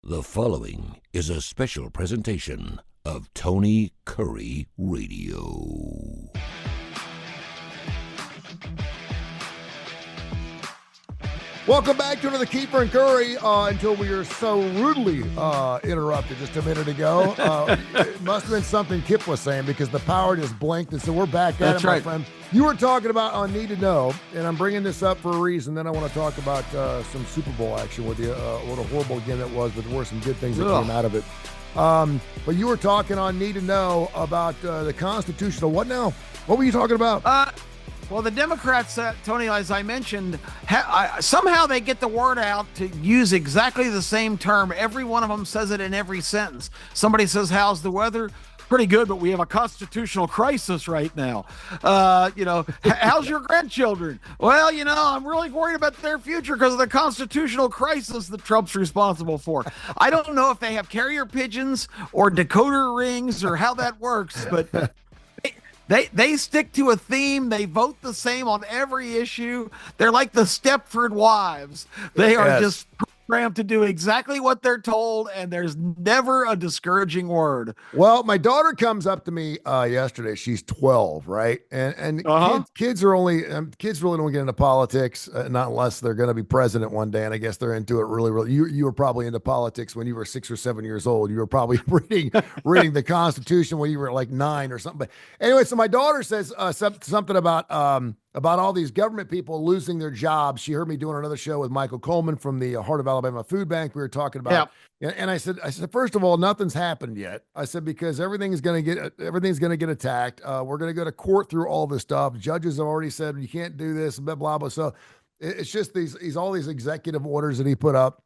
The following is a special presentation of Tony Kurre Radio. Welcome back to another Keefer and Kurre until we are so rudely interrupted just a minute ago. It must have been something Kip was saying because the power just blinked, and so we're back at it, my friend. You were talking about on Need to Know, and I'm bringing this up for a reason. Then I want to talk about some Super Bowl action with you. What a horrible game that was, but there were some good things that came out of it. But you were talking on Need to Know about the constitutional. What now? What were you talking about? Well, the Democrats, Tony, as I mentioned, somehow they get the word out to use exactly the same term. Every one of them says it in every sentence. Somebody says, how's the weather? Pretty good, but we have a constitutional crisis right now. How's your grandchildren? Well, I'm really worried about their future because of the constitutional crisis that Trump's responsible for. I don't know if they have carrier pigeons or decoder rings or how that works, but They stick to a theme. They vote the same on every issue. They're like the Stepford Wives. They are just programmed to do exactly what they're told, and there's never a discouraging word. Well, my daughter comes up to me yesterday. She's 12, right? And kids really don't get into politics, not unless they're going to be president one day. And I guess they're into it really. You were probably into politics when you were 6 or 7 years old. You were probably reading the Constitution when you were like 9 or something. But anyway, so my daughter says something about all these government people losing their jobs. She heard me doing another show with Michael Coleman from the Heart of Alabama Food Bank. We were talking about, and I said, first of all, nothing's happened yet. I said, because everything's going to get attacked. We're going to go to court through all this stuff. Judges have already said you can't do this, blah, blah, blah. So it's just all these executive orders that he put up.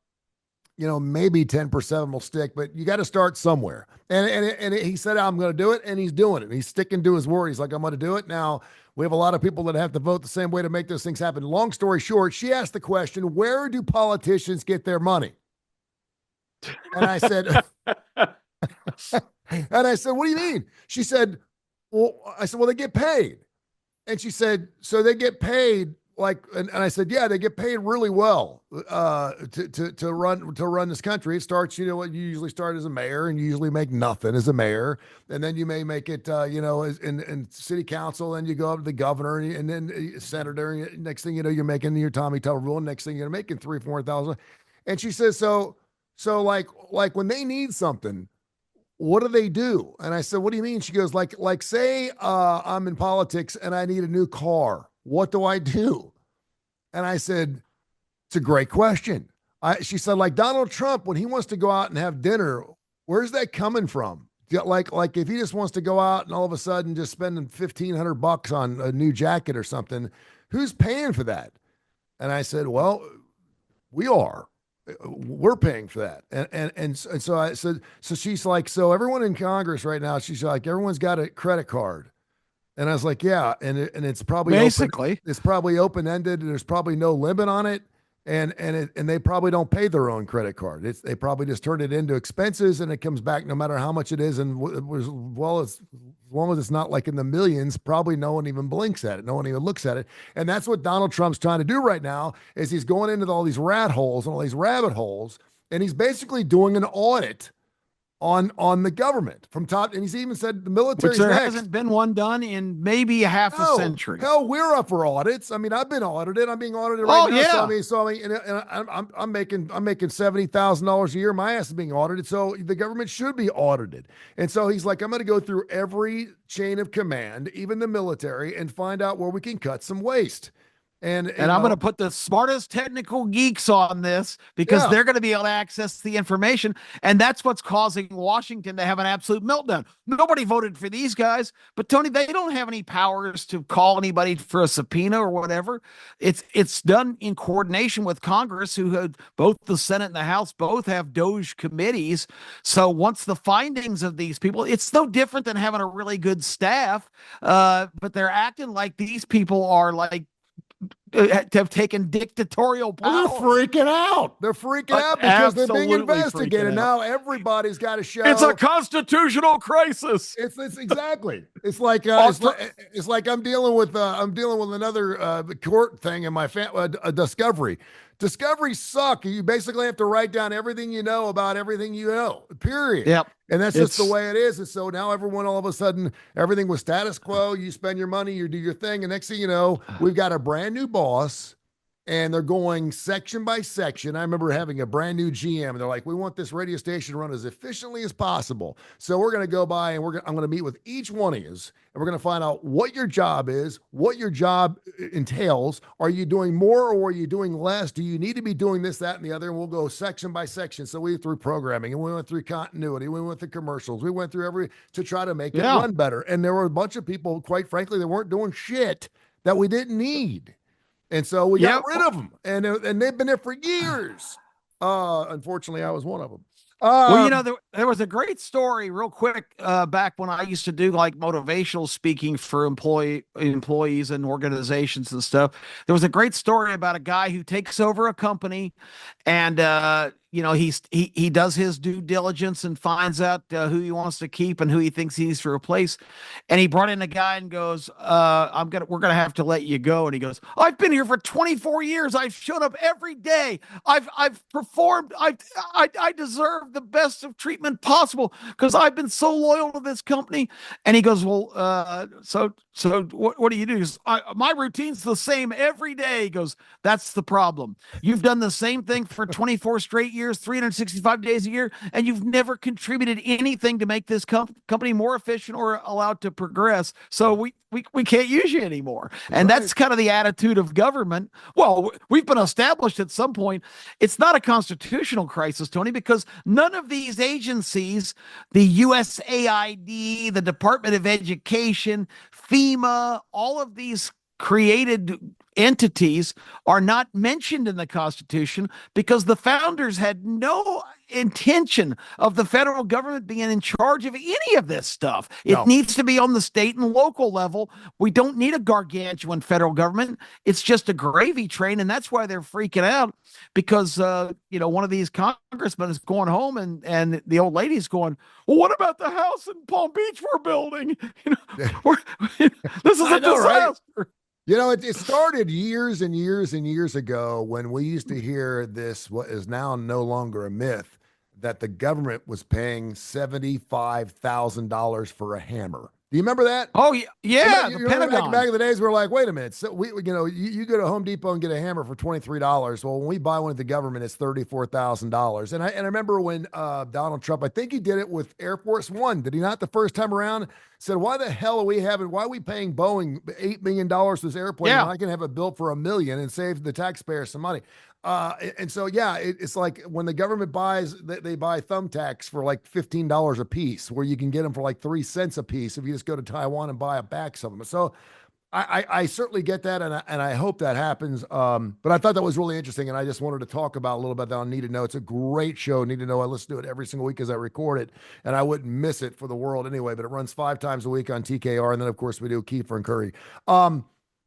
Maybe 10% of them will stick, but you got to start somewhere. And he said, I'm going to do it. And he's doing it. He's sticking to his word. He's like, I'm going to do it. Now, we have a lot of people that have to vote the same way to make those things happen. Long story short, she asked the question, where do politicians get their money? And I said, what do you mean? She said, well, they get paid. And she said, so they get paid and I said, yeah, they get paid really well to run this country. It starts, you usually start as a mayor, and you usually make nothing as a mayor, and then you may make it, in city council, and you go up to the governor, and then senator. And next thing you know, you're making your Tommy Tuberville. And next thing you're making $3,000-$4,000. And she says, so like when they need something, what do they do? And I said, what do you mean? She goes, like say I'm in politics and I need a new car. What do I do? And I said, it's a great question. She said, like Donald Trump, when he wants to go out and have dinner, where's that coming from? Like if he just wants to go out and all of a sudden just spending $1,500 on a new jacket or something, who's paying for that? And I said, well, we're paying for that. And so I said, so she's like, so everyone in Congress right now, she's like, everyone's got a credit card. And I was like, yeah, and it's probably open-ended, and there's probably no limit on it, and they probably don't pay their own credit card. They probably just turn it into expenses, and it comes back no matter how much it is, and as long as it's not like in the millions, probably no one even blinks at it, no one even looks at it, and that's what Donald Trump's trying to do right now. Is he's going into all these rat holes and all these rabbit holes, and he's basically doing an audit on the government from top, and he's even said the military. There hasn't been one done in maybe half a century. Hell, we're up for audits. I mean, I've been audited. I'm being audited right now. Yeah. So I'm making $70,000 a year. My ass is being audited. So the government should be audited. And so he's like, I'm going to go through every chain of command, even the military, and find out where we can cut some waste. And I'm going to put the smartest technical geeks on this because they're going to be able to access the information. And that's what's causing Washington to have an absolute meltdown. Nobody voted for these guys, but Tony, they don't have any powers to call anybody for a subpoena or whatever. It's done in coordination with Congress, who had both the Senate and the House both have Doge committees. So once the findings of these people, it's no different than having a really good staff, but they're acting like these people are like, have taken dictatorial power. They're freaking out. Because they're being investigated. Now everybody's got to show. It's a constitutional crisis. It's exactly. It's like I'm dealing with another court thing in my Discovery. Discoveries suck. You basically have to write down everything you know about everything you know, period. Yep. And that's just the way it is. And so now everyone, all of a sudden, everything was status quo. You spend your money, you do your thing. And next thing you know, we've got a brand new boss and they're going section by section. I remember having a brand new GM and they're like, we want this radio station run as efficiently as possible. So we're going to go by and I'm going to meet with each one of you and we're going to find out what your job is, what your job entails. Are you doing more or are you doing less? Do you need to be doing this, that, and the other? And we'll go section by section. So we went through programming and we went through continuity. We went through commercials. We went through to try to make it run better. And there were a bunch of people, quite frankly, that weren't doing shit that we didn't need. And so we got rid of them, and they've been there for years. Unfortunately, I was one of them. Well, there was a great story real quick back when I used to do like motivational speaking for employees and organizations and stuff. There was a great story about a guy who takes over a company and he does his due diligence and finds out who he wants to keep and who he thinks he needs to replace. And he brought in a guy and goes, we're going to have to let you go. And he goes, I've been here for 24 years. I've shown up every day. I've performed. I deserve the best of treatment possible because I've been so loyal to this company. And he goes, well, so what do you do? He goes, my routine's the same every day. He goes, that's the problem. You've done the same thing for 24 straight years, 365 days a year, and you've never contributed anything to make this company more efficient or allowed to progress. So we can't use you anymore. And that's kind of the attitude of government. Well, we've been established at some point. It's not a constitutional crisis, Tony, because none of these agencies, the USAID, the Department of Education, FEMA, all of these created entities are not mentioned in the Constitution because the founders had no intention of the federal government being in charge of any of this stuff. It needs to be on the state and local level. We don't need a gargantuan federal government. It's just a gravy train, and that's why they're freaking out because one of these congressmen is going home and the old lady's going, well, what about the house in Palm Beach we're building? This is a disaster. Right? It started years and years and years ago when we used to hear this, what is now no longer a myth, that the government was paying $75,000 for a hammer. Do you remember that? Oh, yeah. The Pentagon. Back in the days, we were like, wait a minute. So you go to Home Depot and get a hammer for $23. Well, when we buy one at the government, it's $34,000. And I remember when Donald Trump, I think he did it with Air Force One. Did he not the first time around? Said, why are we paying Boeing $8 million for this airplane? Yeah. When I can have it built for $1 million and save the taxpayer some money. And so, it's like when the government buys, they buy thumbtacks for like $15 a piece, where you can get them for like 3 cents a piece if you just go to Taiwan and buy a box of them. So I certainly get that, and I hope that happens. But I thought that was really interesting, and I just wanted to talk about a little bit that on Need to Know. It's a great show, Need to Know. I listen to it every single week as I record it, and I wouldn't miss it for the world anyway. But it runs 5 times a week on TKR, and then of course we do Keefer and Kurre.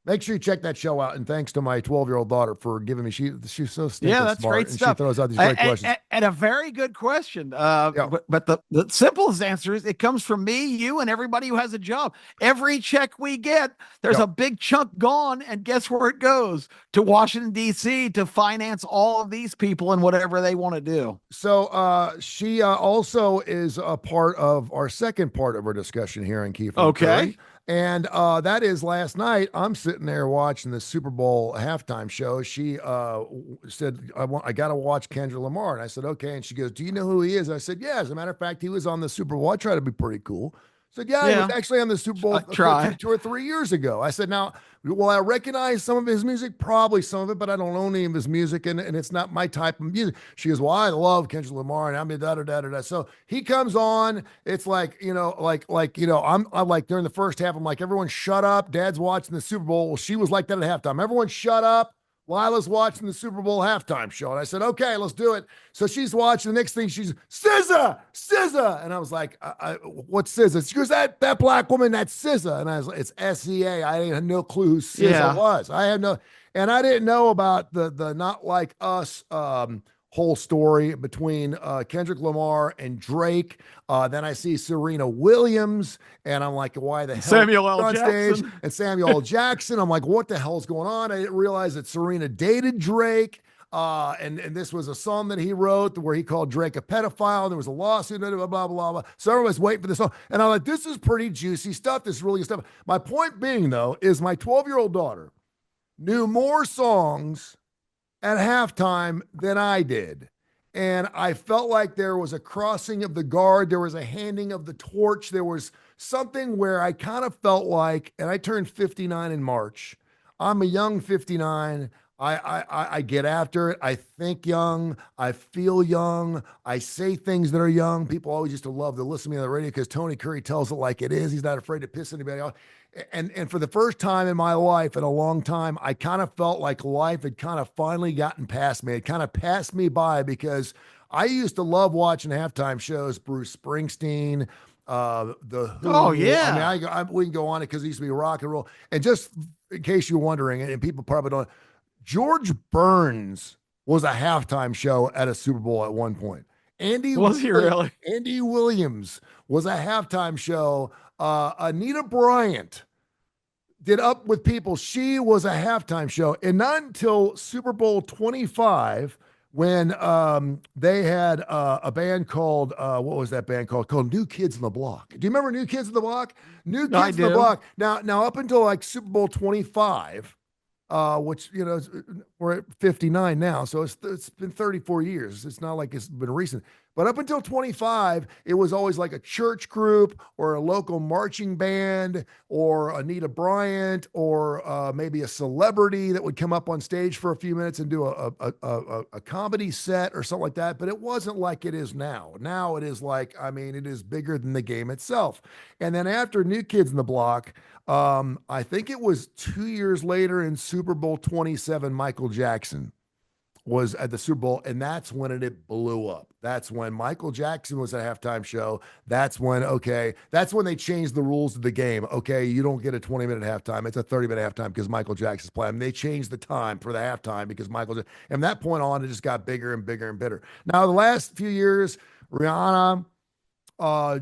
Make sure you check that show out. And thanks to my 12-year-old daughter for giving me, she's so stinking that's smart. Great and stuff. She throws out these great questions. And a very good question. But the simplest answer is it comes from me, you, and everybody who has a job. Every check we get, there's a big chunk gone. And guess where it goes? To Washington, D.C. to finance all of these people and whatever they want to do. So she also is a part of our second part of our discussion here in Keefer. Okay. And that is last night, I'm sitting there watching the Super Bowl halftime show. She said, I got to watch Kendrick Lamar. And I said, okay. And she goes, do you know who he is? I said, yeah, as a matter of fact, he was on the Super Bowl. I try to be pretty cool. I said, yeah, he was actually on the Super Bowl 2 or 3 years ago. I said, now, will I recognize some of his music? Probably some of it, but I don't know any of his music, and it's not my type of music. She goes, well, I love Kendrick Lamar, and I mean, da-da-da-da-da. So he comes on, it's like, I'm like, during the first half, I'm like, everyone shut up. Dad's watching the Super Bowl. Well, she was like that at halftime. Everyone shut up. Lila's watching the Super Bowl halftime show. And I said, okay, let's do it. So she's watching. The next thing she's, SZA. And I was like, what's SZA? She goes, that black woman, that's SZA. And I was like, it's SZA. I had no clue who SZA was. And I didn't know about the Not Like Us whole story between Kendrick Lamar and Drake. Then I see Serena Williams, and I'm like, why the hell? Samuel L. Jackson. And Samuel L. Jackson. I'm like, what the hell's going on? I didn't realize that Serena dated Drake. And this was a song that he wrote where he called Drake a pedophile. There was a lawsuit, blah, blah, blah, blah, blah. So everyone's waiting for this song. And I'm like, this is pretty juicy stuff. This is really good stuff. My point being, though, is my 12-year-old daughter knew more songs at halftime than I did. And I felt like there was a crossing of the guard. There was a handing of the torch. There was something where I kind of felt like, and I turned 59 in March. I'm a young 59. I get after it. I think young. I feel young. I say things that are young. People always used to love to listen to me on the radio because Tony Curry tells it like it is. He's not afraid to piss anybody off. And for the first time in my life in a long time, I kind of felt like life had kind of finally gotten past me. It kind of passed me by because I used to love watching halftime shows, Bruce Springsteen, the Who. Oh, yeah. I mean, we can go on it because it used to be rock and roll. And just in case you're wondering, and people probably don't, George Burns was a halftime show at a Super Bowl at one point. Was he really? Andy Williams was a halftime show. Anita Bryant did Up With People. She was a halftime show. And not until Super Bowl 25, when they had a band called, what was that band called? Called New Kids on the Block. Do you remember New Kids on the Block? New Kids on the Block. Now up until like Super Bowl 25, which, you know, we're at 59 now. So it's been 34 years. It's not like it's been recent. But up until 25, it was always like a church group or a local marching band or Anita Bryant or maybe a celebrity that would come up on stage for a few minutes and do a comedy set or something like that. But it wasn't like it is now. Now it is like, I mean, it is bigger than the game itself. And then after New Kids on the Block, I think it was 2 years later in Super Bowl 27, Michael Jackson was at the Super Bowl, and that's when it blew up. That's when Michael Jackson was at a halftime show. That's when they changed the rules of the game. Okay, you don't get a 20-minute halftime. It's a 30-minute halftime because Michael Jackson's playing. They changed the time for the halftime because and from that point on, it just got bigger and bigger and bigger. Now, the last few years, Rihanna,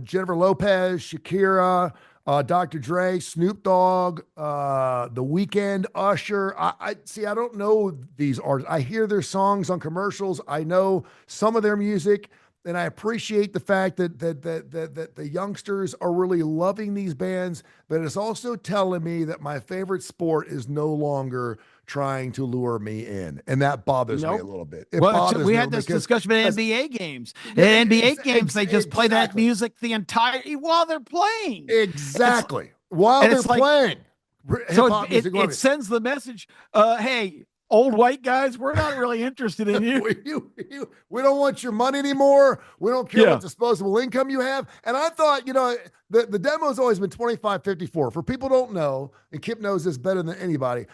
Jennifer Lopez, Shakira, Dr. Dre, Snoop Dogg, The Weeknd, Usher. I don't know these artists. I hear their songs on commercials. I know some of their music, and I appreciate the fact that the youngsters are really loving these bands. But it's also telling me that my favorite sport is no longer trying to lure me in, and that bothers me a little bit. We had this discussion about NBA games. In NBA games, they just play that music the entire while they're playing. Exactly, while they're playing. So it sends the message, hey, old white guys, we're not really interested in you. We don't want your money anymore. We don't care what disposable income you have. And I thought, the demo's always been 25-54. For people who don't know, and Kip knows this better than anybody,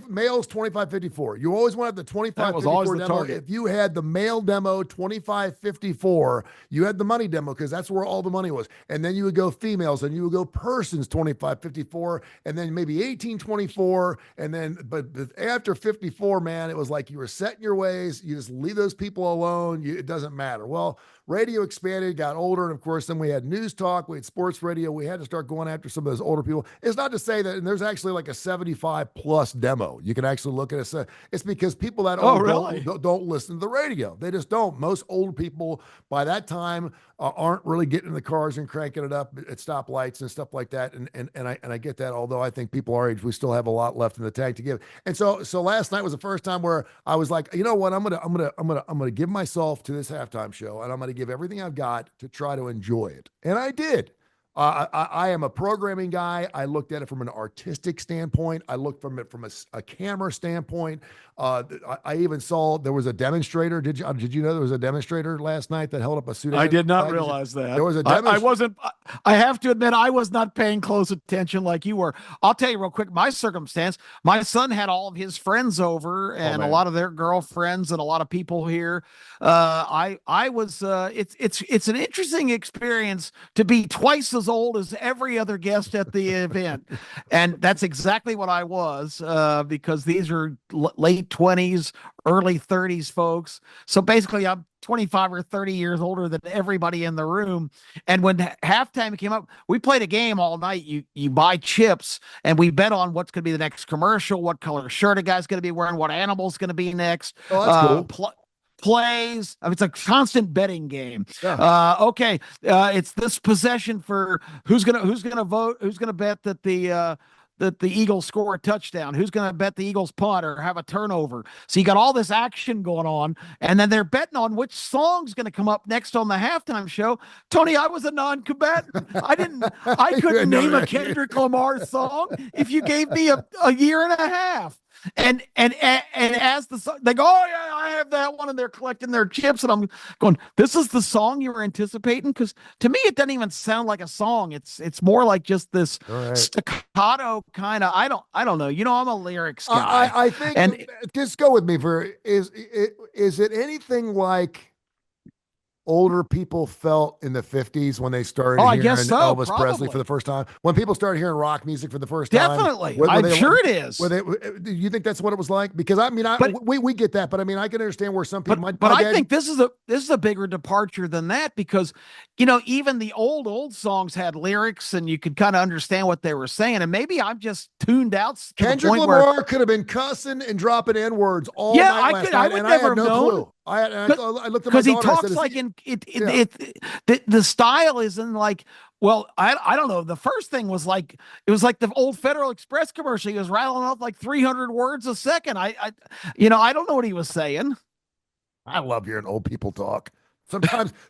males 25-54. You always want to have the 25-54 demo. If you had the male demo 25-54, you had the money demo because that's where all the money was. And then you would go females, and you would go persons 25-54, and then maybe 18-24, and then but after 54, man, it was like you were set in your ways. You just leave those people alone. It doesn't matter. Well, radio expanded, got older, and of course, then we had news talk, we had sports radio. We had to start going after some of those older people. It's not to say that, and there's actually like a 75 plus demo. You can actually look at it. It's because people that don't listen to the radio. They just don't. Most old people by that time aren't really getting in the cars and cranking it up at stoplights and stuff like that. And I get that. Although I think people our age, we still have a lot left in the tank to give. And so last night was the first time where I was like, you know what, I'm gonna give myself to this halftime show, and I'm gonna give everything I've got to try to enjoy it. And I did. I am a programming guy. I looked at it from an artistic standpoint. I looked from it from a camera standpoint. I even saw there was a demonstrator. Did you know there was a demonstrator last night that held up a Sudan? I did not realize that. There was a demonstrator. I have to admit, I was not paying close attention like you were. I'll tell you real quick, my circumstance, my son had all of his friends over and a lot of their girlfriends and a lot of people here. It's an interesting experience to be twice as as old as every other guest at the event. And that's exactly what I was, because these are late 20s, early 30s folks. So basically, I'm 25 or 30 years older than everybody in the room. And when halftime came up, we played a game all night. You buy chips, and we bet on what's going to be the next commercial, what color shirt a guy's going to be wearing, what animal's going to be next. Oh, that's cool. Plays. I mean, it's a constant betting game. Yeah. Okay, it's this possession for who's gonna vote, who's gonna bet that the Eagles score a touchdown, who's gonna bet the Eagles punt or have a turnover. So you got all this action going on, and then they're betting on which song's gonna come up next on the halftime show. Tony, I was a non-combatant. I couldn't name a Kendrick Lamar song if you gave me a year and a half. And as the song, they go, oh yeah, I have that one, and they're collecting their chips, and I'm going, this is the song you were anticipating? Because to me, it doesn't even sound like a song. It's more like just this staccato kind of. I don't know. You know, I'm a lyrics guy. I think, and just go with me for is it anything like older people felt in the 50s when they started hearing Elvis Presley for the first time? When people started hearing rock music for the first time? Definitely. I'm sure it is. Do you think that's what it was like? Because I mean, we get that, but I mean, I can understand where some people might. But I think this is a bigger departure than that, because, you know, even the old songs had lyrics and you could kind of understand what they were saying. And maybe I'm just tuned out. Kendrick Lamar could have been cussing and dropping N-words all night last night, and I had no clue. I looked at my daughter, because he talks like the style isn't like, well, I don't know. The first thing was like, it was like the old Federal Express commercial. He was rattling off like 300 words a second. I don't know what he was saying. I love hearing old people talk.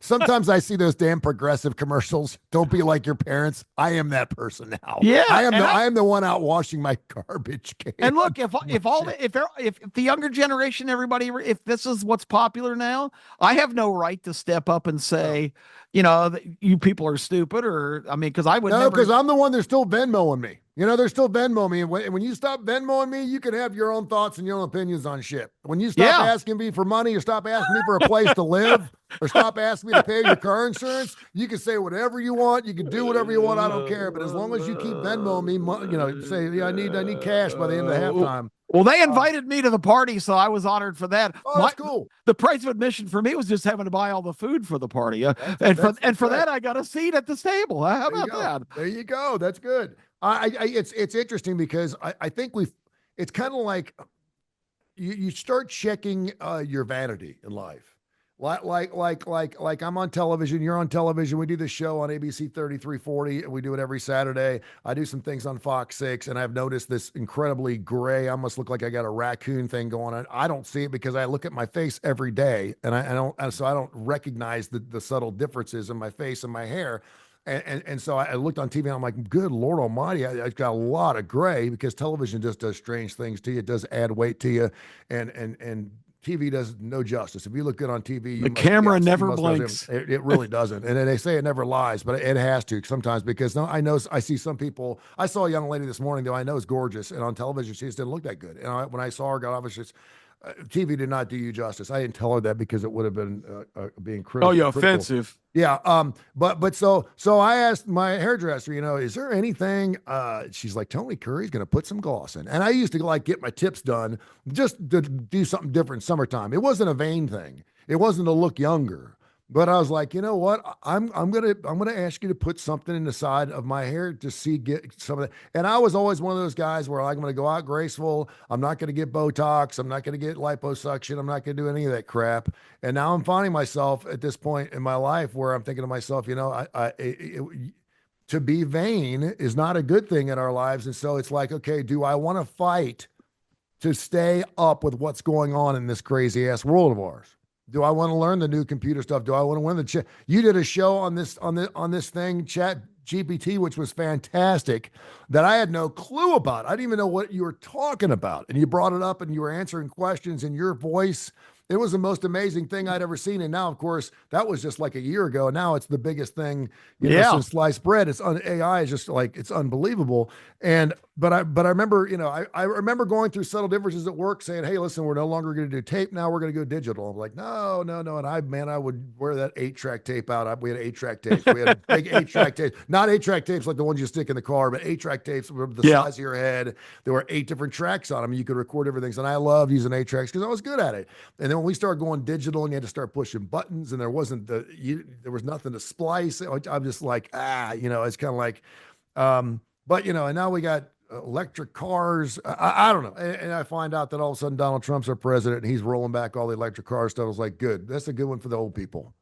Sometimes I see those damn progressive commercials. Don't be like your parents. I am that person now. Yeah, I am the one out washing my garbage can. And look, if the younger generation, everybody, if this is what's popular now, I have no right to step up and say, you know, you people are stupid, or I mean, because I would because I'm the one that's still Venmoing me. You know, they're still Venmoing me. And when you stop Venmoing me, you can have your own thoughts and your own opinions on shit. When you stop asking me for money, or stop asking me for a place to live, or stop asking me to pay your car insurance, you can say whatever you want. You can do whatever you want. I don't care. But as long as you keep Venmoing me, you know, say, yeah, I need cash by the end of halftime. Well, they invited me to the party, so I was honored for that. Oh, that's cool. The price of admission for me was just having to buy all the food for the party. For that, I got a seat at this table. How about that? There you go. That's good. It's interesting because I think it's kind of like you start checking your vanity in life. Like I'm on television, you're on television. We do this show on ABC 3340, and we do it every Saturday. I do some things on Fox 6, and I've noticed this incredibly gray, I almost look like I got a raccoon thing going on. I don't see it because I look at my face every day, and I don't recognize the subtle differences in my face and my hair. And so I looked on TV, and I'm like, good Lord Almighty, I've got a lot of gray, because television just does strange things to you. It does add weight to you, and TV does no justice. If you look good on TV, the camera never blinks. It really doesn't. And they say it never lies, but it has to sometimes, because I see some people. I saw a young lady this morning, though I know is gorgeous, and on television she just didn't look that good. And when I saw her, God, obviously, TV did not do you justice. I didn't tell her that because it would have been being critical. Oh, you're offensive. Yeah. But so I asked my hairdresser, you know, is there anything? She's like, Tony Curry's going to put some gloss in. And I used to like get my tips done just to do something different summertime. It wasn't a vain thing. It wasn't to look younger. But I was like, you know what? I'm gonna ask you to put something in the side of my hair to get some of that. And I was always one of those guys where I'm gonna go out graceful. I'm not gonna get Botox. I'm not gonna get liposuction. I'm not gonna do any of that crap. And now I'm finding myself at this point in my life where I'm thinking to myself, you know, to be vain is not a good thing in our lives. And so it's like, okay, do I want to fight to stay up with what's going on in this crazy ass world of ours? Do I want to learn the new computer stuff? Do I want to win the You did a show on this thing, Chat GPT, which was fantastic, that I had no clue about. I didn't even know what you were talking about. And you brought it up, and you were answering questions, and your voice it was the most amazing thing I'd ever seen. And now, of course, that was just like a year ago. Now it's the biggest thing, since sliced bread. AI is just like, it's unbelievable. But I remember, I remember going through subtle differences at work saying, hey, listen, we're no longer going to do tape. Now we're going to go digital. I'm like, no. And I would wear that 8-track tape out. We had 8-track tapes. We had big 8-track tapes, not 8-track tapes like the ones you stick in the car, but 8-track tapes were the size of your head. There were 8 different tracks on them. You could record everything. And I loved using 8-tracks because I was good at it. And then when we started going digital and you had to start pushing buttons and there was nothing to splice. I'm just like, it's kind of like, but and now we got electric cars. I don't know. And I find out that all of a sudden Donald Trump's our president and he's rolling back all the electric car stuff. I was like, good. That's a good one for the old people.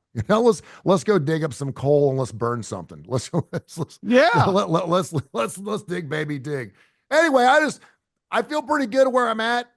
Let's go dig up some coal and let's burn something. Let's dig, baby, dig. Anyway, I feel pretty good where I'm at,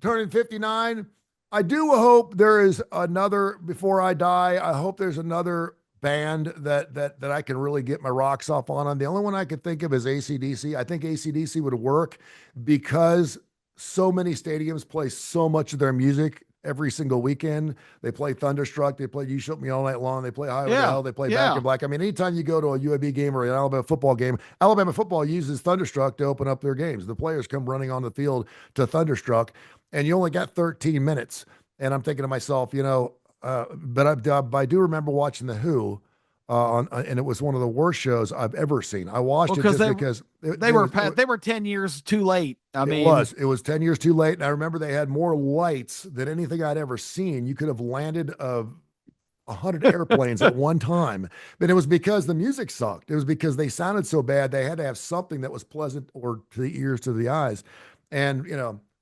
turning 59. I do hope there is another, before I die, I hope there's another band that I can really get my rocks off on. The only one I could think of is AC/DC. I think AC/DC would work because so many stadiums play so much of their music every single weekend. They play Thunderstruck. They play You Shook Me All Night Long. They play Highway to Hell. They play Back in Black. I mean, anytime you go to a UAB game or an Alabama football game, Alabama football uses Thunderstruck to open up their games. The players come running on the field to Thunderstruck, and you only got 13 minutes. And I'm thinking to myself, but I do remember watching The Who, and it was one of the worst shows I've ever seen. I watched it just because they were 10 years too late. It was 10 years too late. And I remember they had more lights than anything I'd ever seen. You could have landed 100 airplanes at one time, but it was because the music sucked. It was because they sounded so bad. They had to have something that was pleasant or to the ears, to the eyes. And,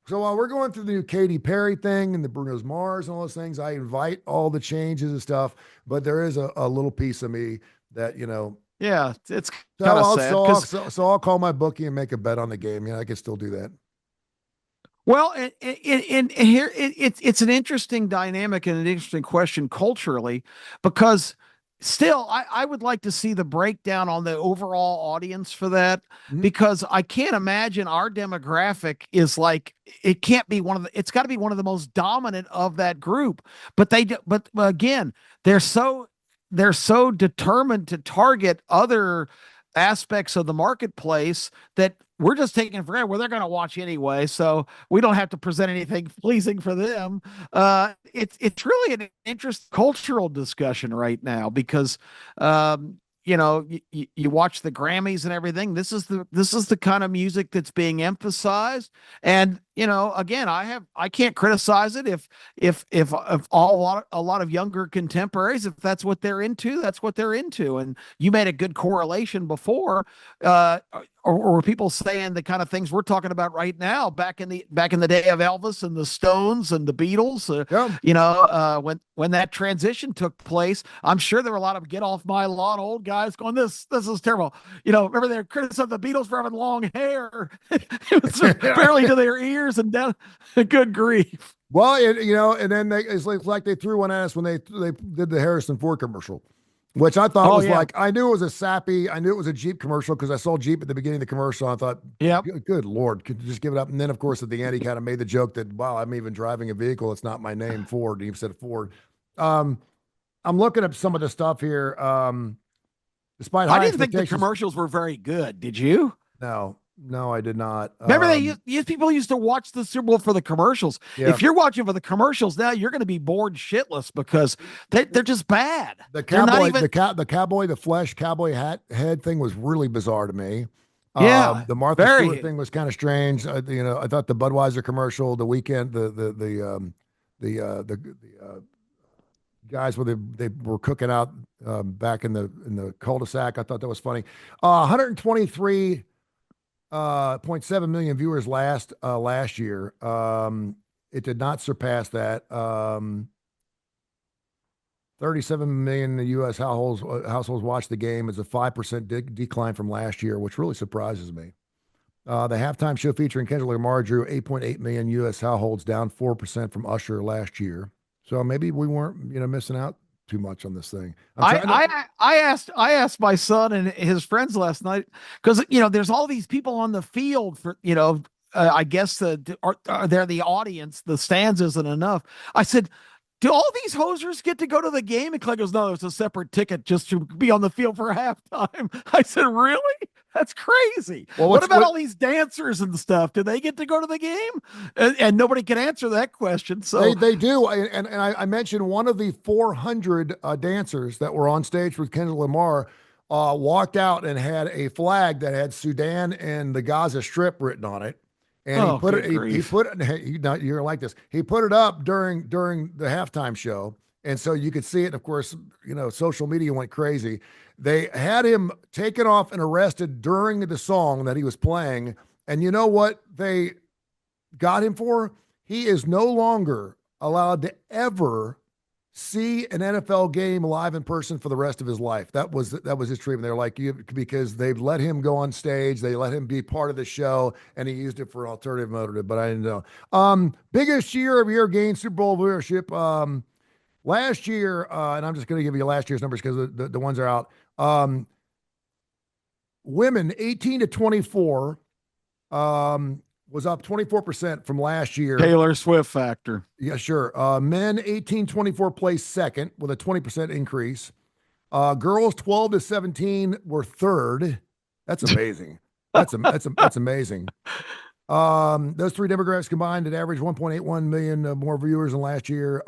so while we're going through the new Katy Perry thing and the Bruno Mars and all those things, I invite all the changes and stuff, but there is a little piece of me that, it's kind of sad. So I'll call my bookie and make a bet on the game. I can still do that. Well, and here it's an interesting dynamic and an interesting question culturally, because still, I would like to see the breakdown on the overall audience for that, because I can't imagine our demographic is like, it can't be it's got to be one of the most dominant of that group. But again, they're so determined to target other aspects of the marketplace that we're just taking for granted. Well, they're going to watch anyway, so we don't have to present anything pleasing for them. It's really an interesting cultural discussion right now, because you watch the Grammys and everything. This is the kind of music that's being emphasized. And again, I can't criticize it if a lot of younger contemporaries, if that's what they're into, that's what they're into. And you made a good correlation before, or people saying the kind of things we're talking about right now, back in the day of Elvis and the Stones and the Beatles. When that transition took place, I'm sure there were a lot of get off my lawn old guys going, this is terrible. Remember they criticized the Beatles for having long hair. It was barely to their ears and down. Good grief. Well, and then it's like they threw one at us when they did the Harrison Ford commercial, which I thought was like, I knew it was a Jeep commercial because I saw Jeep at the beginning of the commercial. I thought, good Lord, could you just give it up? And then, of course, at the end, he kind of made the joke that, wow, I'm even driving a vehicle. It's not my name, Ford. He said Ford. I'm looking at some of the stuff here. Despite I didn't think the commercials were very good. Did you? No, I did not. Remember, people used to watch the Super Bowl for the commercials. Yeah. If you're watching for the commercials now, you're going to be bored shitless because they're just bad. The cowboy, the flesh cowboy hat head thing was really bizarre to me. Yeah, the Martha Stewart thing was kind of strange. I thought the Budweiser commercial, the weekend, the guys where they were cooking out back in the cul-de-sac. I thought that was funny. 123. 0.7 million viewers last year. It did not surpass that. 37 million U.S. households watched the game. It's a 5% decline from last year, which really surprises me. The halftime show featuring Kendrick Lamar drew 8.8 million U.S. households, down 4% from Usher last year. So maybe we weren't, missing out too much on this thing. I asked my son and his friends last night, because there's all these people on the field for I guess they're the audience. The stands isn't enough. I said, do all these hosers get to go to the game? And Clay goes, no, there's a separate ticket just to be on the field for halftime. I said, really? That's crazy. Well, what about all these dancers and stuff? Do they get to go to the game? And nobody can answer that question. So they do. And I mentioned one of the 400 dancers that were on stage with Kendrick Lamar walked out and had a flag that had Sudan and the Gaza Strip written on it. And he put it, you're like this. He put it up during the halftime show. And so you could see it. Of course, social media went crazy. They had him taken off and arrested during the song that he was playing. And you know what they got him for? He is no longer allowed to ever see an NFL game live in person for the rest of his life. That was his treatment. They're like, because they've let him go on stage, they let him be part of the show, and he used it for an alternative motive. But I didn't know. Biggest year-over-year gain Super Bowl viewership. Last year, and I'm just going to give you last year's numbers because the ones are out. Women 18 to 24 was up 24% from last year. Taylor Swift factor. Yeah, sure. Men 18-24 placed second with a 20% increase. Girls 12 to 17 were third. That's amazing. That's amazing. Those three demographics combined had averaged 1.81 million more viewers than last year.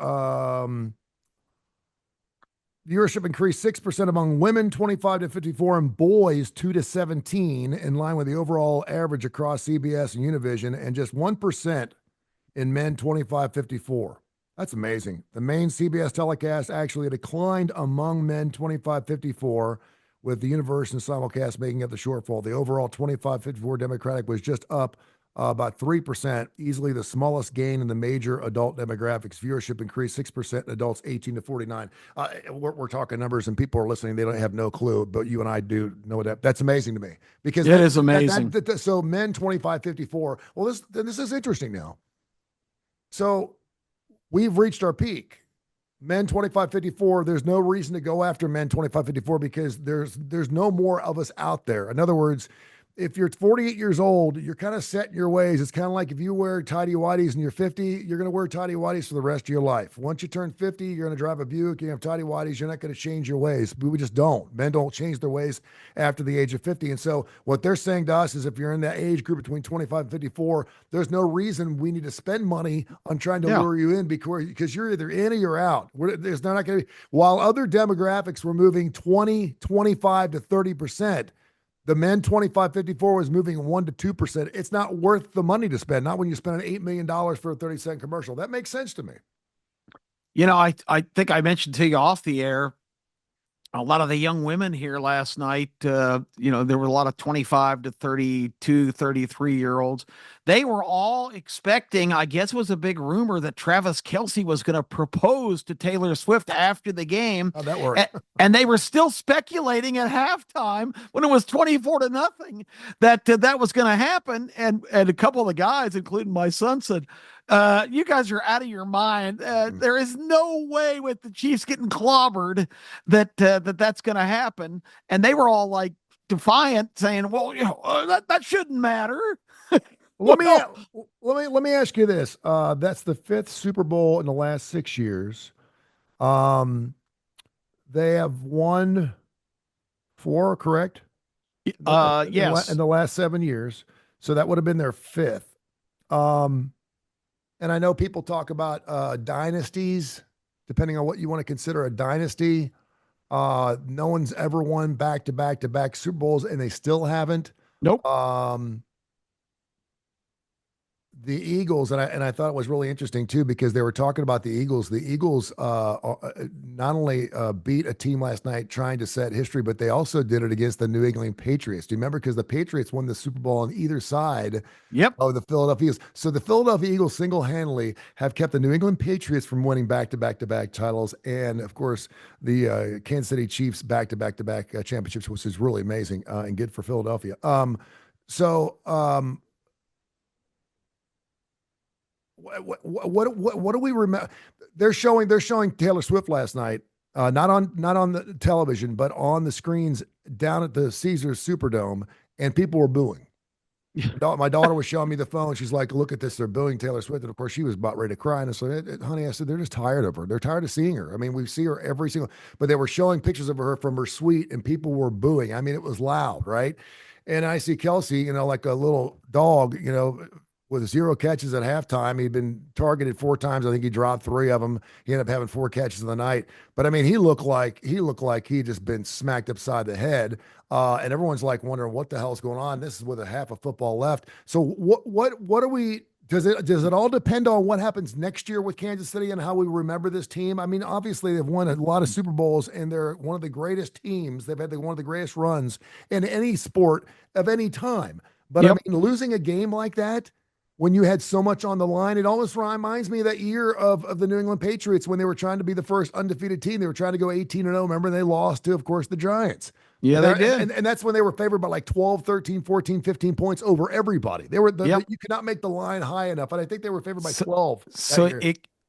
Viewership increased 6% among women 25 to 54 and boys 2 to 17, in line with the overall average across CBS and Univision, and just 1% in men 25-54. That's amazing. The main CBS telecast actually declined among men 25-54, with the Universe and simulcast making up the shortfall. The overall 25-54 Democratic was just up about 3%, easily the smallest gain in the major adult demographics. Viewership increased 6% in adults 18 to 49. We're talking numbers, and people are listening. They don't have no clue, but you and I do know that's amazing to me, because it is amazing. So men 25-54. Well, this is interesting now. So we've reached our peak. Men 25-54, there's no reason to go after men 25-54 because there's no more of us out there. In other words, if you're 48 years old, you're kind of set in your ways. It's kind of like if you wear tighty-whities and you're 50, you're going to wear tighty-whities for the rest of your life. Once you turn 50, you're going to drive a Buick, you have tighty-whities, you're not going to change your ways. We just don't. Men don't change their ways after the age of 50. And so what they're saying to us is if you're in that age group between 25 and 54, there's no reason we need to spend money on trying to lure you in because you're either in or you're out. There's not going to be, while other demographics were moving 20, 25 to 30%, the men 25-54 was moving 1% to 2%. It's not worth the money to spend, not when you spend $8 million for a 30-second commercial. That makes sense to me. I think I mentioned to you off the air, a lot of the young women here last night, there were a lot of 25 to 32, 33-year-olds. They were all expecting, I guess it was a big rumor that Travis Kelce was going to propose to Taylor Swift after the game. How'd that work? And they were still speculating at halftime when it was 24-0 that was going to happen. And a couple of the guys, including my son, said, you guys are out of your mind. There is no way with the Chiefs getting clobbered that's going to happen. And they were all like defiant, saying, well, that shouldn't matter. Let me ask you this. That's the 5th Super Bowl in the last 6 years. They have won 4, correct? Yes. In the last 7 years. So that would have been their 5th. And I know people talk about dynasties, depending on what you want to consider a dynasty. No one's ever won back-to-back-to-back Super Bowls, and they still haven't. Nope. The Eagles, and I thought it was really interesting too, because they were talking about the Eagles. The Eagles not only beat a team last night trying to set history, but they also did it against the New England Patriots. Do you remember? Because the Patriots won the Super Bowl on either side of the Philadelphia Eagles. So the Philadelphia Eagles single-handedly have kept the New England Patriots from winning back-to-back-to-back titles, and of course the Kansas City Chiefs back-to-back-to-back championships, which is really amazing and good for Philadelphia. What do we remember? They're showing Taylor Swift last night, not on the television, but on the screens down at the Caesars Superdome, and people were booing. My daughter was showing me the phone. She's like, "Look at this. They're booing Taylor Swift." And of course, she was about ready to cry. And I said, "Honey," I said, "they're just tired of her. They're tired of seeing her. I mean, we see her every single." But they were showing pictures of her from her suite, and people were booing. I mean, it was loud, right? And I see Kelsey, like a little dog, with 0 catches at halftime. He'd been targeted 4 times. I think he dropped 3 of them. He ended up having 4 catches in the night. But I mean, he looked like he'd just been smacked upside the head. And everyone's like wondering what the hell's going on. This is with a half of football left. So what are we? Does it all depend on what happens next year with Kansas City and how we remember this team? I mean, obviously they've won a lot of Super Bowls and they're one of the greatest teams. They've had one of the greatest runs in any sport of any time. But I mean, losing a game like that when you had so much on the line, it almost reminds me of that year of the New England Patriots when they were trying to be the first undefeated team. They were trying to go 18-0. Remember, they lost to, of course, the Giants. Yeah, they did. And that's when they were favored by like 12, 13, 14, 15 points over everybody. They were you could not make the line high enough. And I think they were favored by 12. So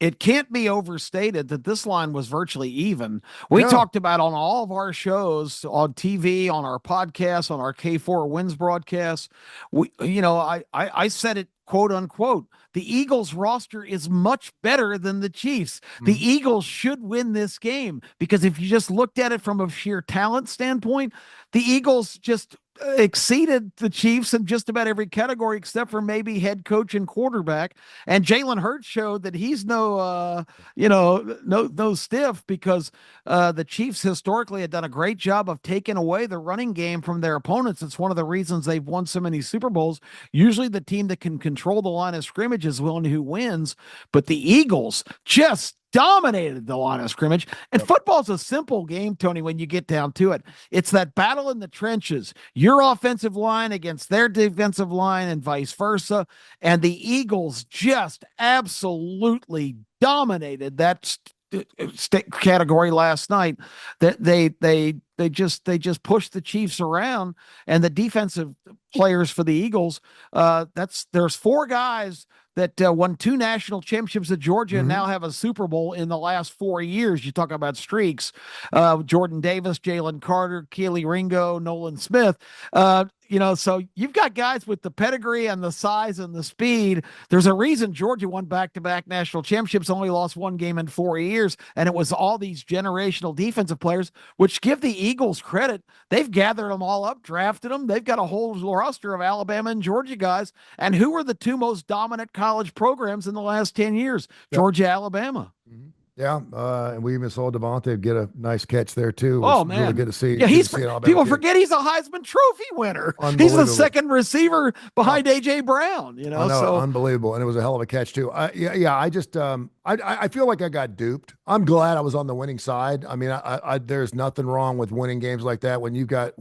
it can't be overstated that this line was virtually even. We talked about on all of our shows on TV, on our podcast, on our K4 Wins broadcast. I said it, quote unquote, the Eagles roster is much better than the Chiefs. The Eagles should win this game because if you just looked at it from a sheer talent standpoint, the Eagles just exceeded the Chiefs in just about every category except for maybe head coach and quarterback. And Jalen Hurts showed that he's no stiff because the Chiefs historically had done a great job of taking away the running game from their opponents. It's one of the reasons they've won so many Super Bowls. Usually the team that can control the line of scrimmage is the one who wins, but the Eagles just dominated the line of scrimmage. And football's a simple game, Tony, when you get down to it. It's that battle in the trenches, your offensive line against their defensive line and vice versa. And the Eagles just absolutely dominated that category last night. That they just pushed the Chiefs around, and the defensive players for the Eagles, there's 4 guys that won 2 national championships at Georgia and now have a Super Bowl in the last 4 years. You talk about streaks, Jordan Davis, Jalen Carter, Keely Ringo, Nolan Smith. So you've got guys with the pedigree and the size and the speed. There's a reason Georgia won back-to-back national championships, only lost 1 game in 4 years, and it was all these generational defensive players, which give the Eagles credit. They've gathered them all up, drafted them. They've got a whole roster of Alabama and Georgia guys. And who are the 2 most dominant college programs in the last 10 years? Georgia, Alabama. Yeah, and we even saw Devontae get a nice catch there too. Oh man, really good to see. Yeah, people forget he's a Heisman Trophy winner. He's the second receiver behind AJ Brown. So unbelievable, and it was a hell of a catch too. I just I feel like I got duped. I'm glad I was on the winning side. I mean, there's nothing wrong with winning games like that when you get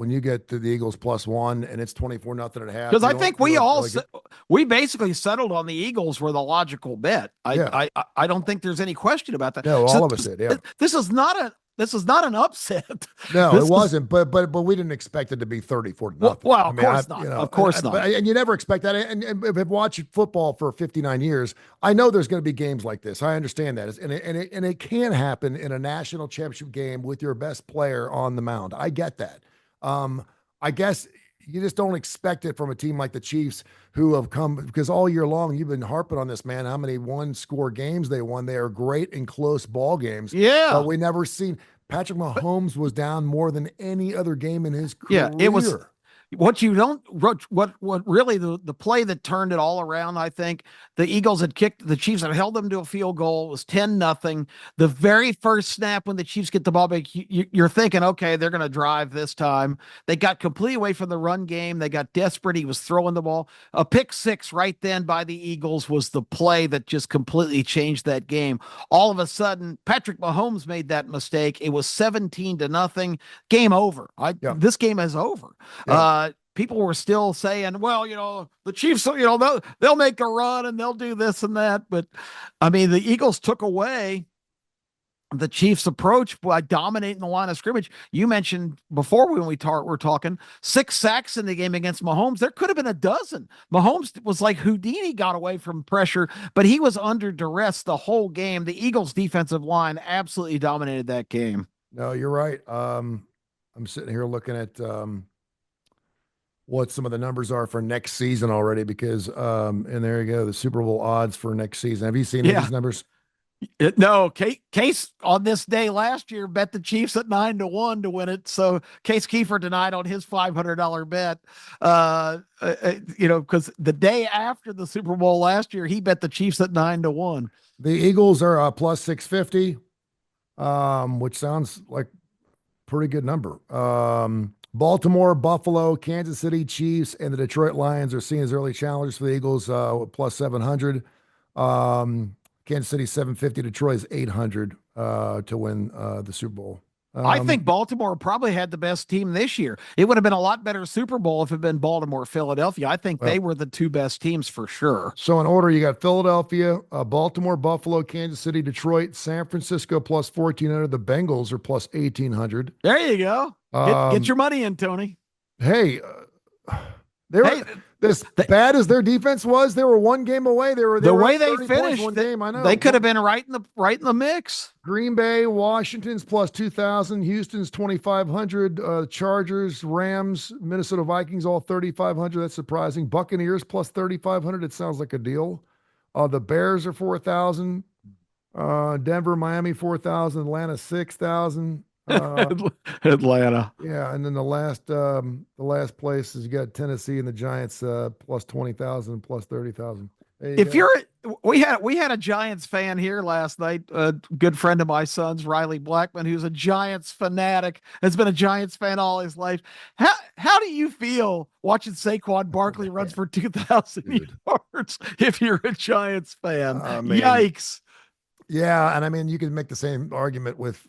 to the Eagles +1 and it's 24-0 at half. Because I think we basically settled on the Eagles were the logical bet. I don't think there's any question about that. No, all of us did. Yeah, this is not an upset. No, it wasn't. But we didn't expect it to be 34-0. Well, of course not. Of course not. And you never expect that. And if I've watched football for 59 years, I know there's going to be games like this. I understand that, and it can happen in a national championship game with your best player on the mound. I get that. I guess you just don't expect it from a team like the Chiefs, who have come, because all year long you've been harping on this, man, how many 1-score games they won. They are great in close ball games. Yeah. But we never seen Patrick Mahomes was down more than any other game in his career. Yeah, it was. What really the play that turned it all around, I think the Eagles had kicked, the Chiefs had held them to a field goal. It was 10-0. The very first snap when the Chiefs get the ball back, you're thinking, okay, they're going to drive this time. They got completely away from the run game. They got desperate. He was throwing the ball. A pick 6 right then by the Eagles was the play that just completely changed that game. All of a sudden, Patrick Mahomes made that mistake. It was 17-0. Game over. This game is over. Yeah. People were still saying, well, the Chiefs, they'll make a run and they'll do this and that. But I mean, the Eagles took away the Chiefs' approach by dominating the line of scrimmage. You mentioned before when we were talking 6 sacks in the game against Mahomes. There could have been a dozen. Mahomes was like Houdini, got away from pressure, but he was under duress the whole game. The Eagles' defensive line absolutely dominated that game. No, you're right. I'm sitting here looking at what some of the numbers are for next season already because and there you go, the Super Bowl odds for next season. Have you seen these numbers? No, Case on this day last year bet the Chiefs at 9-1 to win it. So Case Keefer denied on his $500 bet. Because the day after the Super Bowl last year, he bet the Chiefs at 9-1. The Eagles are plus 650, which sounds like a pretty good number. Baltimore, Buffalo, Kansas City Chiefs, and the Detroit Lions are seen as early challengers for the Eagles, plus 700. Kansas City 750, Detroit is 800 to win the Super Bowl. I think Baltimore probably had the best team this year. It would have been a lot better Super Bowl if it had been Baltimore, Philadelphia. I think they were the two best teams for sure. So in order, you got Philadelphia, Baltimore, Buffalo, Kansas City, Detroit, San Francisco plus 1,400. The Bengals are plus 1,800. There you go. Get your money in, Tony. Hey, as bad as their defense was, they were one game away. They were the way they finished. One game, I know they could have been right in the mix. Green Bay, Washington's plus 2,000, Houston's 2,500, Chargers, Rams, Minnesota Vikings all 3,500. That's surprising. Buccaneers plus 3,500. It sounds like a deal. The Bears are 4,000. Denver, Miami 4,000. Atlanta 6,000. Atlanta. Yeah, and then the last place is you got Tennessee and the Giants plus 20,000, plus 30,000. We had a Giants fan here last night, a good friend of my son's, Riley Blackman, who's a Giants fanatic, has been a Giants fan all his life. How do you feel watching Saquon Barkley runs for 2,000 yards if you're a Giants fan? Yikes. Yeah, and I mean you can make the same argument with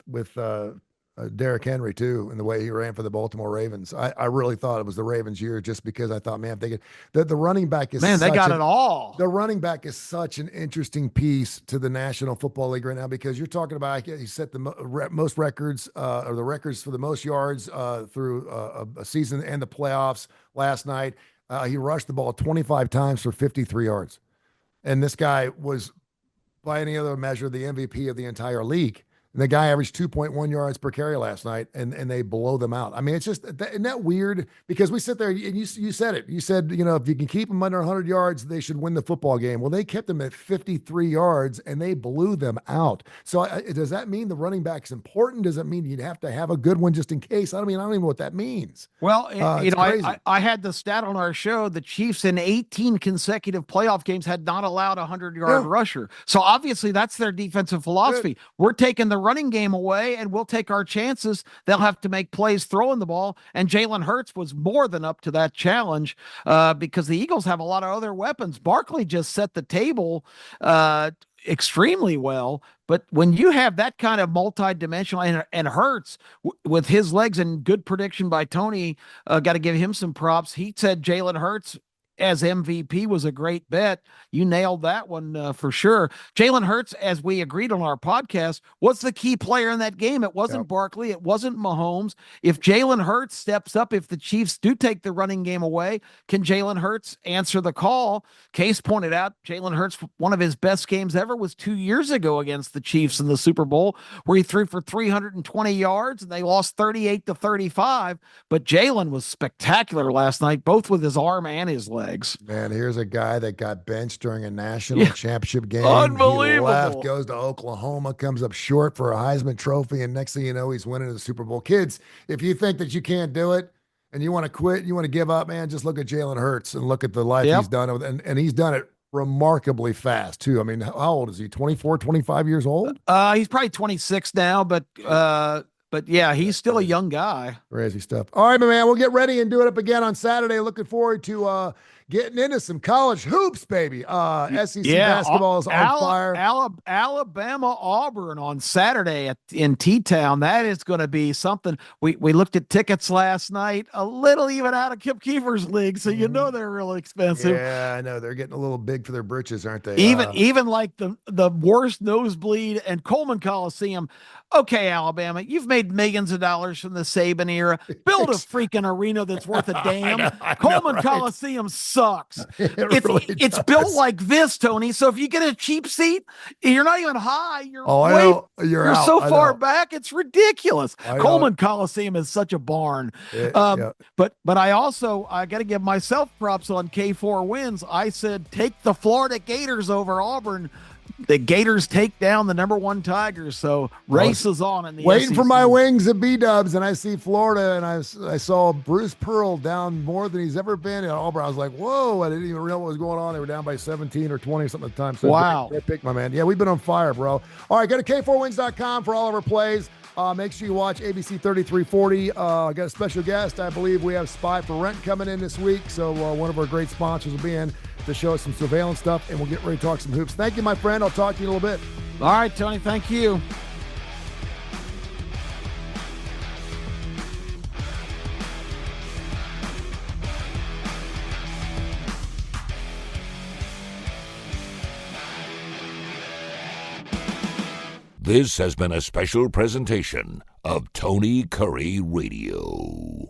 Derrick Henry too, in the way he ran for the Baltimore Ravens. I really thought it was the Ravens' year just because I thought, man, if they could, the running back is they got it all. The running back is such an interesting piece to the National Football League right now because you're talking about he set the most records or the records for the most yards through a season and the playoffs last night. He rushed the ball 25 times for 53 yards, and this guy was, by any other measure, the MVP of the entire league. And the guy averaged 2.1 yards per carry last night, and they blow them out. I mean, it's just, isn't that weird? Because we sit there, and you said it. You said, if you can keep them under 100 yards, they should win the football game. Well, they kept them at 53 yards, and they blew them out. So does that mean the running back is important? Does it mean you'd have to have a good one just in case? I don't even know what that means. Well, I had the stat on our show. The Chiefs in 18 consecutive playoff games had not allowed a 100-yard rusher. So obviously that's their defensive philosophy. Good. We're taking the running game away and we'll take our chances. They'll have to make plays throwing the ball. And Jalen Hurts was more than up to that challenge because the Eagles have a lot of other weapons. Barkley just set the table extremely well. But when you have that kind of multi-dimensional and Hurts with his legs, and good prediction by Tony, got to give him some props. He said Jalen Hurts as MVP was a great bet. You nailed that one for sure. Jalen Hurts, as we agreed on our podcast, was the key player in that game. It wasn't Barkley. It wasn't Mahomes. If Jalen Hurts steps up, if the Chiefs do take the running game away, can Jalen Hurts answer the call? Case pointed out Jalen Hurts, one of his best games ever was 2 years ago against the Chiefs in the Super Bowl, where he threw for 320 yards and they lost 38-35. But Jalen was spectacular last night, both with his arm and his legs. Man, here's a guy that got benched during a national championship game. Unbelievable. He left, goes to Oklahoma, comes up short for a Heisman Trophy, and next thing you know, he's winning the Super Bowl. Kids, if you think that you can't do it and you want to quit, you want to give up, man, just look at Jalen Hurts and look at the life he's done. And he's done it remarkably fast, too. I mean, how old is he? 24, 25 years old? He's probably 26 now, but yeah, he's still a young guy. Crazy stuff. All right, my man, we'll get ready and do it up again on Saturday. Looking forward to getting into some college hoops, baby. SEC basketball is on fire. Alabama Auburn on Saturday in T-Town. That is going to be something. We looked at tickets last night, a little even out of Kip Keefer's league, so you know they're really expensive. Yeah, I know. They're getting a little big for their britches, aren't they? Even like the worst nosebleed and Coleman Coliseum. Okay, Alabama, you've made millions of dollars from the Saban era. Build a freaking arena that's worth a damn. Coleman Coliseum sucks. sucks. It's built like this, Tony. So if you get a cheap seat, you're not even high. You're so far back. It's ridiculous. Coleman Coliseum is such a barn. But I got to give myself props on K4 wins. I said take the Florida Gators over Auburn. The Gators take down the number 1 Tigers, so race is on in the waiting SEC. for my wings at B-dubs, and I see Florida, and I saw Bruce Pearl down more than he's ever been at Auburn. I was like, whoa, I didn't even know what was going on. They were down by 17 or 20 something at the time. So wow. Great pick, my man. Yeah, we've been on fire, bro. All right, go to k4wins.com for all of our plays. Make sure you watch ABC 3340. I got a special guest. I believe we have Spy for Rent coming in this week, so one of our great sponsors will be in to show us some surveillance stuff, and we'll get ready to talk some hoops. Thank you, my friend. I'll talk to you in a little bit. All right, Tony. Thank you. This has been a special presentation of Tony Curry Radio.